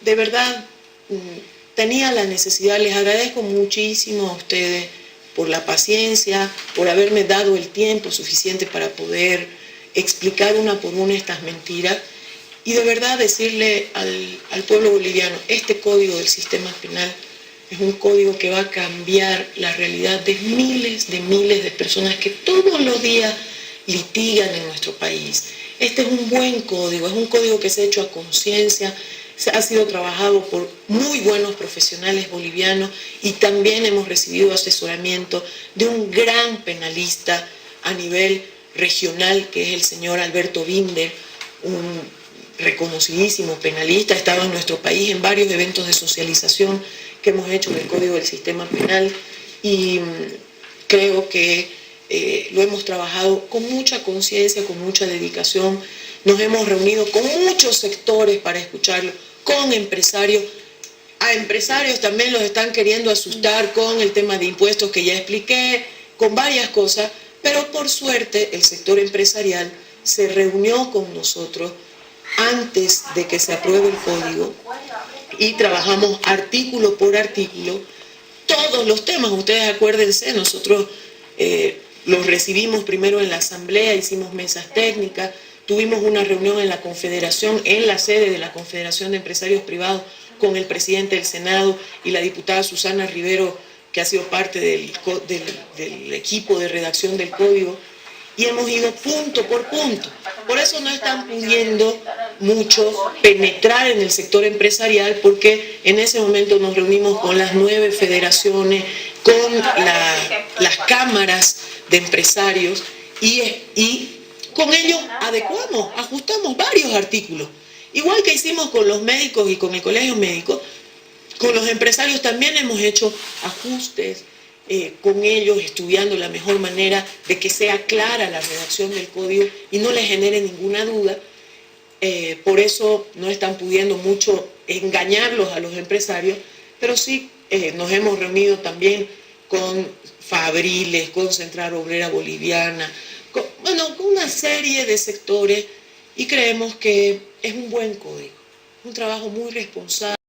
de verdad tenía la necesidad, les agradezco muchísimo a ustedes por la paciencia, por haberme dado el tiempo suficiente para poder explicar una por una estas mentiras y de verdad decirle al pueblo boliviano, este código del sistema penal es un código que va a cambiar la realidad de miles de personas que todos los días litigan en nuestro país. Este es un buen código, es un código que se ha hecho a conciencia, ha sido trabajado por muy buenos profesionales bolivianos y también hemos recibido asesoramiento de un gran penalista a nivel regional que es el señor Alberto Binder, un reconocidísimo penalista, ha estado en nuestro país en varios eventos de socialización que hemos hecho del Código del Sistema Penal y creo que lo hemos trabajado con mucha conciencia, con mucha dedicación. Nos hemos reunido con muchos sectores para escucharlo, con empresarios. A empresarios también los están queriendo asustar con el tema de impuestos que ya expliqué, con varias cosas, pero por suerte el sector empresarial se reunió con nosotros antes de que se apruebe el código y trabajamos artículo por artículo todos los temas. Ustedes acuérdense, nosotros los recibimos primero en la asamblea, hicimos mesas técnicas, tuvimos una reunión en la Confederación, en la sede de la Confederación de Empresarios Privados con el presidente del Senado y la diputada Susana Rivero, que ha sido parte del equipo de redacción del código, y hemos ido punto por punto. Por eso no están pudiendo mucho penetrar en el sector empresarial, porque en ese momento nos reunimos con las 9 federaciones, con las cámaras de empresarios, y con ellos adecuamos, ajustamos varios artículos. Igual que hicimos con los médicos y con el colegio médico, con los empresarios también hemos hecho ajustes, con ellos estudiando la mejor manera de que sea clara la redacción del código y no les genere ninguna duda. Por eso no están pudiendo mucho engañarlos a los empresarios, pero sí nos hemos reunido también con Fabriles, con Central Obrera Boliviana, con una serie de sectores, y creemos que es un buen código, un trabajo muy responsable.